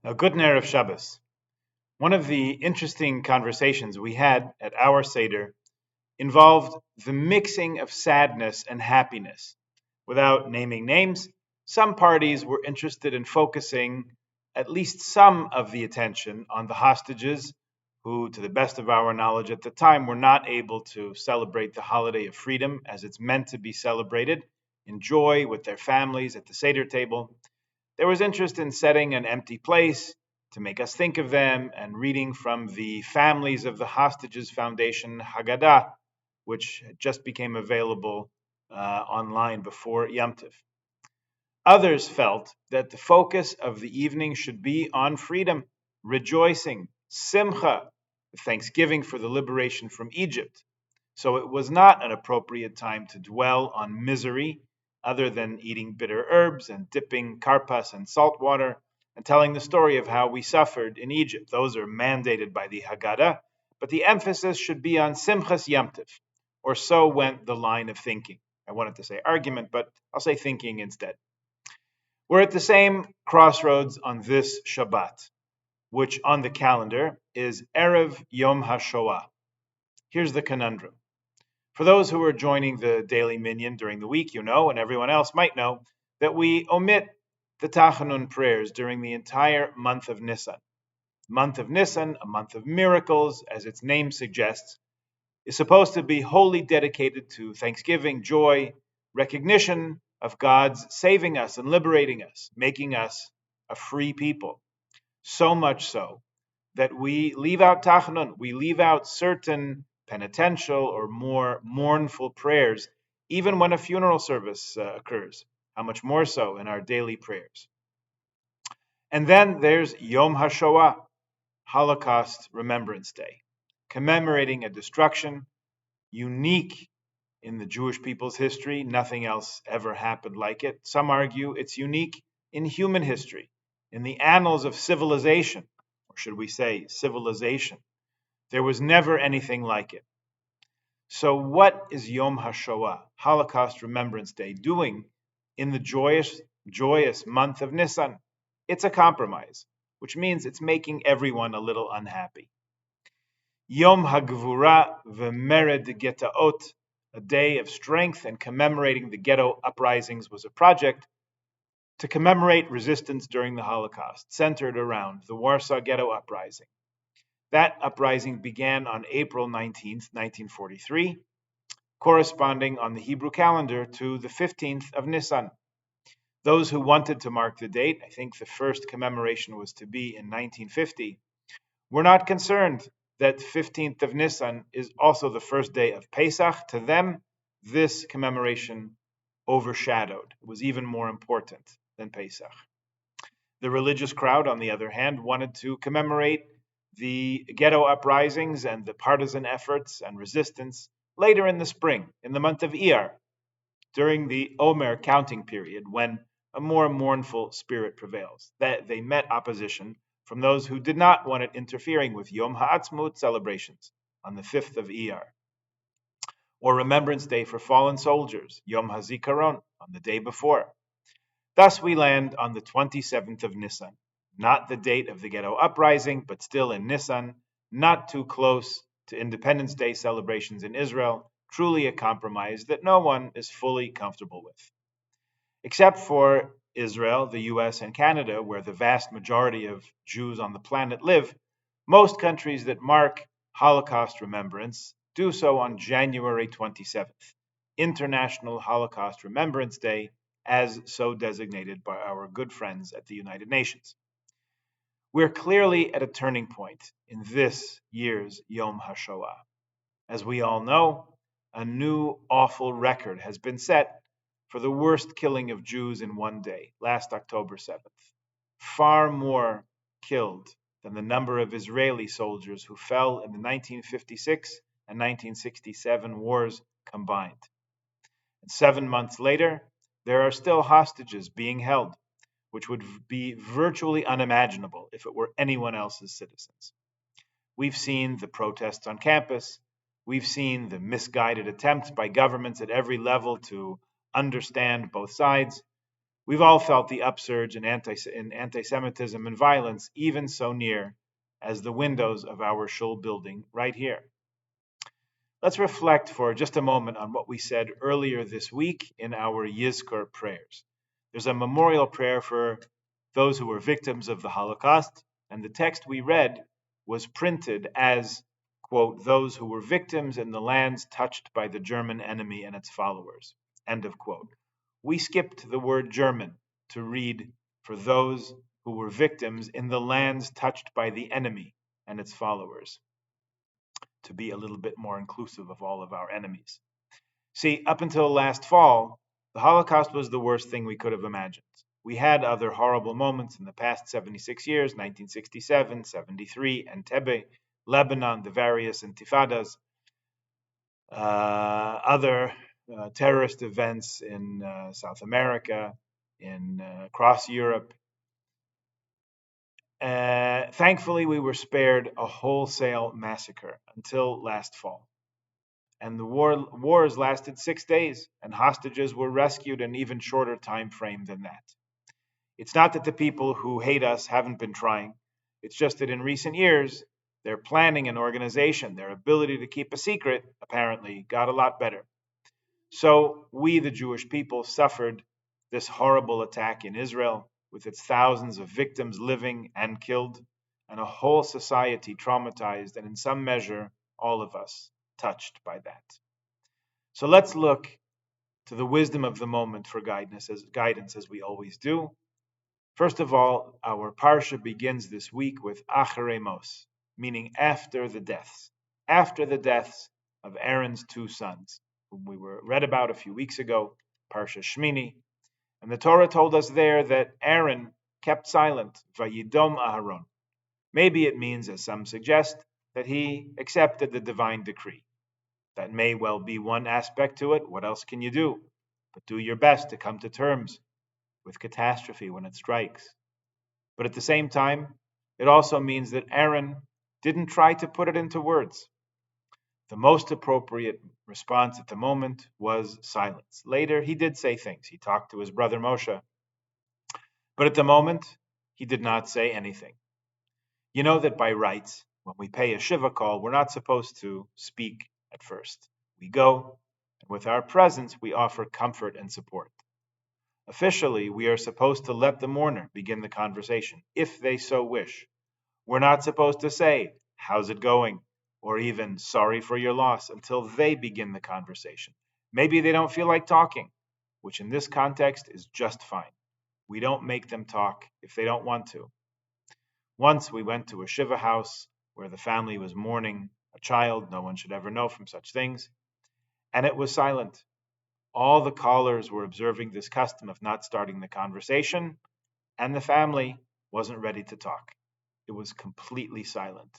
A good Erev Shabbos. One of the interesting conversations we had at our Seder involved the mixing of sadness and happiness. Without naming names, some parties were interested in focusing at least some of the attention on the hostages who, to the best of our knowledge at the time, were not able to celebrate the holiday of freedom as it's meant to be celebrated in joy with their families at the Seder table. There was interest in setting an empty place to make us think of them and reading from the Families of the Hostages Foundation Haggadah, which just became available online before Yom Tov. Others felt that the focus of the evening should be on freedom, rejoicing, simcha, thanksgiving for the liberation from Egypt. So it was not an appropriate time to dwell on misery other than eating bitter herbs and dipping karpas in salt water and telling the story of how we suffered in Egypt. Those are mandated by the Haggadah, but the emphasis should be on Simchas Yom Tov, or so went the line of thinking. I wanted to say argument, but I'll say thinking instead. We're at the same crossroads on this Shabbat, which on the calendar is Erev Yom HaShoah. Here's the conundrum. For those who are joining the Daily Minyan during the week, you know, and everyone else might know, that we omit the Tachanun prayers during the entire month of Nisan. Month of Nisan, a month of miracles, as its name suggests, is supposed to be wholly dedicated to thanksgiving, joy, recognition of God's saving us and liberating us, making us a free people. So much so that we leave out Tachanun, we leave out certain penitential or more mournful prayers, even when a funeral service occurs. How much more so in our daily prayers? And then there's Yom HaShoah, Holocaust Remembrance Day, commemorating a destruction unique in the Jewish people's history. Nothing else ever happened like it. Some argue it's unique in human history, in the annals of civilization, or should we say civilization. There was never anything like it. So what is Yom HaShoah, Holocaust Remembrance Day, doing in the joyous month of Nisan? It's a compromise, which means it's making everyone a little unhappy. Yom HaGvura v'Mered Getaot, a day of strength and commemorating the ghetto uprisings, was a project to commemorate resistance during the Holocaust, centered around the Warsaw Ghetto Uprising. That uprising began on April 19th, 1943, corresponding on the Hebrew calendar to the 15th of Nisan. Those who wanted to mark the date, I think the first commemoration was to be in 1950, were not concerned that 15th of Nisan is also the first day of Pesach. To them, this commemoration overshadowed. It was even more important than Pesach. The religious crowd, on the other hand, wanted to commemorate the ghetto uprisings and the partisan efforts and resistance later in the spring, in the month of Iyar, during the Omer counting period, when a more mournful spirit prevails. That they met opposition from those who did not want it interfering with Yom HaAtzmaut celebrations on the 5th of Iyar, or Remembrance Day for fallen soldiers, Yom HaZikaron, on the day before. Thus we land on the 27th of Nisan, not the date of the ghetto uprising, but still in Nisan, not too close to Independence Day celebrations in Israel, truly a compromise that no one is fully comfortable with. Except for Israel, the US, and Canada, where the vast majority of Jews on the planet live, most countries that mark Holocaust remembrance do so on January 27th, International Holocaust Remembrance Day, as so designated by our good friends at the United Nations. We're clearly at a turning point in this year's Yom HaShoah. As we all know, a new awful record has been set for the worst killing of Jews in one day, last October 7th. Far more killed than the number of Israeli soldiers who fell in the 1956 and 1967 wars combined. And 7 months later, there are still hostages being held, which would be virtually unimaginable if it were anyone else's citizens. We've seen the protests on campus. We've seen the misguided attempts by governments at every level to understand both sides. We've all felt the upsurge in anti-Semitism and violence, even so near as the windows of our shul building right here. Let's reflect for just a moment on what we said earlier this week in our Yizkor prayers. There's a memorial prayer for those who were victims of the Holocaust, and the text we read was printed as, quote, those who were victims in the lands touched by the German enemy and its followers, end of quote. We skipped the word German to read for those who were victims in the lands touched by the enemy and its followers, to be a little bit more inclusive of all of our enemies. See, up until last fall, the Holocaust was the worst thing we could have imagined. We had other horrible moments in the past 76 years, 1967, 73, Entebbe, Lebanon, the various intifadas, other terrorist events in South America, in across Europe. Thankfully, we were spared a wholesale massacre until last fall. And the wars lasted 6 days, and hostages were rescued in an even shorter time frame than that. It's not that the people who hate us haven't been trying. It's just that in recent years, their planning and organization, their ability to keep a secret, apparently got a lot better. So we, the Jewish people, suffered this horrible attack in Israel with its thousands of victims living and killed, and a whole society traumatized, and in some measure, all of us touched by that. So let's look to the wisdom of the moment for guidance as we always do. First of all, our parsha begins this week with Acharei Mos, meaning after the deaths of Aaron's two sons, whom we read about a few weeks ago, Parsha Shmini. And the Torah told us there that Aaron kept silent, Vayidom Aharon. Maybe it means, as some suggest, that he accepted the divine decree. That may well be one aspect to it. What else can you do? But do your best to come to terms with catastrophe when it strikes. But at the same time, it also means that Aaron didn't try to put it into words. The most appropriate response at the moment was silence. Later, he did say things. He talked to his brother Moshe. But at the moment, he did not say anything. You know that by rights, when we pay a Shiva call, we're not supposed to speak at first. We go, and with our presence, we offer comfort and support. Officially, we are supposed to let the mourner begin the conversation, if they so wish. We're not supposed to say, how's it going? Or even, sorry for your loss, until they begin the conversation. Maybe they don't feel like talking, which in this context is just fine. We don't make them talk if they don't want to. Once we went to a Shiva house where the family was mourning a child. No one should ever know from such things. And it was silent. All the callers were observing this custom of not starting the conversation, and the family wasn't ready to talk. It was completely silent.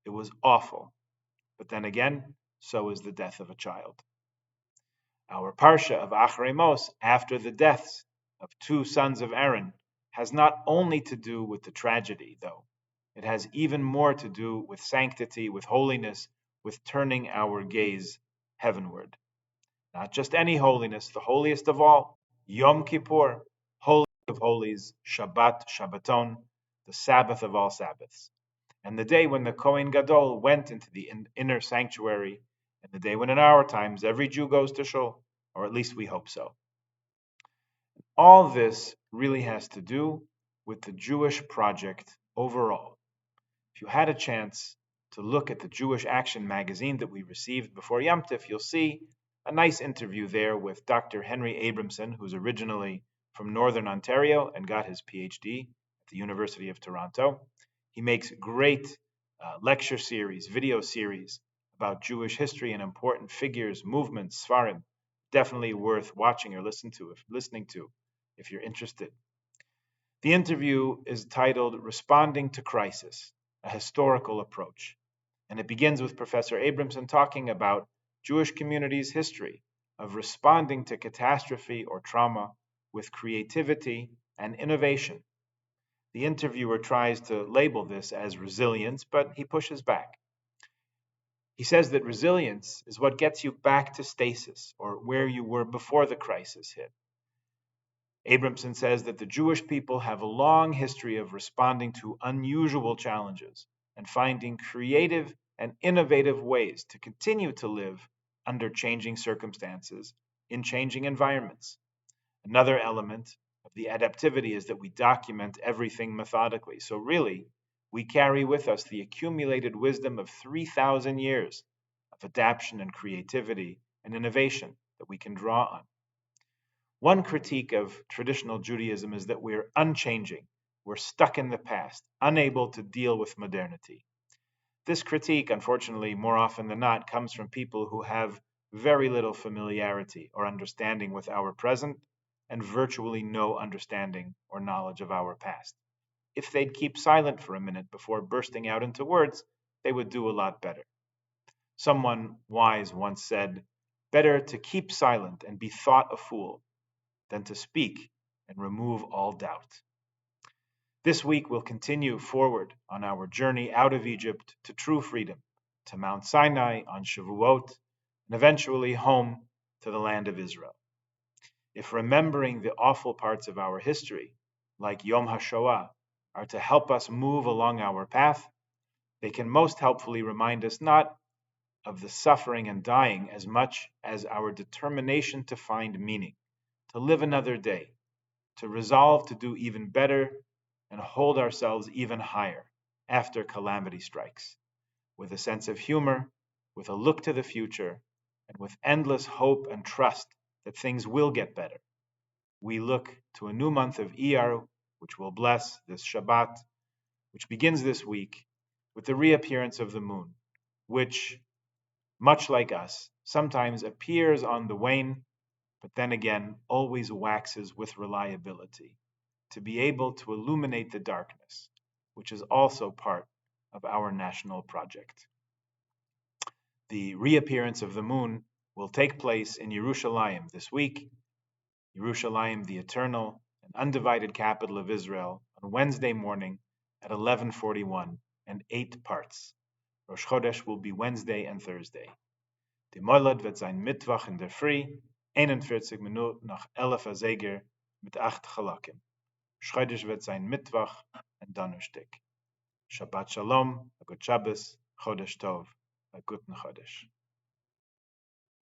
It was awful. But then again, so is the death of a child. Our parsha of Acharei Mos, after the deaths of two sons of Aaron, has not only to do with the tragedy, though. It has even more to do with sanctity, with holiness, with turning our gaze heavenward. Not just any holiness, the holiest of all, Yom Kippur, Holy of Holies, Shabbat, Shabbaton, the Sabbath of all Sabbaths. And the day when the Kohen Gadol went into the inner sanctuary, and the day when in our times every Jew goes to shul, or at least we hope so. All this really has to do with the Jewish project overall. If you had a chance to look at the Jewish Action magazine that we received before Yom Tif, you'll see a nice interview there with Dr. Henry Abramson, who's originally from Northern Ontario and got his PhD at the University of Toronto. He makes great lecture series, video series about Jewish history and important figures, movements, Sfarim. Definitely worth watching or listening to if you're interested. The interview is titled Responding to Crisis, a Historical Approach. And it begins with Professor Abramson talking about Jewish communities' history of responding to catastrophe or trauma with creativity and innovation. The interviewer tries to label this as resilience, but he pushes back. He says that resilience is what gets you back to stasis, or where you were before the crisis hit. Abramson says that the Jewish people have a long history of responding to unusual challenges and finding creative and innovative ways to continue to live under changing circumstances in changing environments. Another element of the adaptivity is that we document everything methodically. So, really, we carry with us the accumulated wisdom of 3,000 years of adaptation and creativity and innovation that we can draw on. One critique of traditional Judaism is that we're unchanging, we're stuck in the past, unable to deal with modernity. This critique, unfortunately, more often than not, comes from people who have very little familiarity or understanding with our present and virtually no understanding or knowledge of our past. If they'd keep silent for a minute before bursting out into words, they would do a lot better. Someone wise once said, "Better to keep silent and be thought a fool than to speak and remove all doubt." This week we'll continue forward on our journey out of Egypt to true freedom, to Mount Sinai on Shavuot, and eventually home to the land of Israel. If remembering the awful parts of our history, like Yom HaShoah, are to help us move along our path, they can most helpfully remind us not of the suffering and dying as much as our determination to find meaning, to live another day, to resolve to do even better and hold ourselves even higher after calamity strikes, with a sense of humor, with a look to the future, and with endless hope and trust that things will get better. We look to a new month of Iyar, which will bless this Shabbat, which begins this week with the reappearance of the moon, which, much like us, sometimes appears on the wane, but then again always waxes with reliability, to be able to illuminate the darkness, which is also part of our national project. The reappearance of the moon will take place in Yerushalayim this week, Yerushalayim, the eternal and undivided capital of Israel, on Wednesday morning at 11:41 and 8 parts. Rosh Chodesh will be Wednesday and Thursday. Die Moilad wird sein Mittwoch in der Früh, 41 Minuten nach 11 Zeger mit 8 Chalakim. Chodesh wird sein Mittwoch und Donnerstag. Shabbat Shalom, a good Shabbos, Chodesh Tov, a guten Chodesh.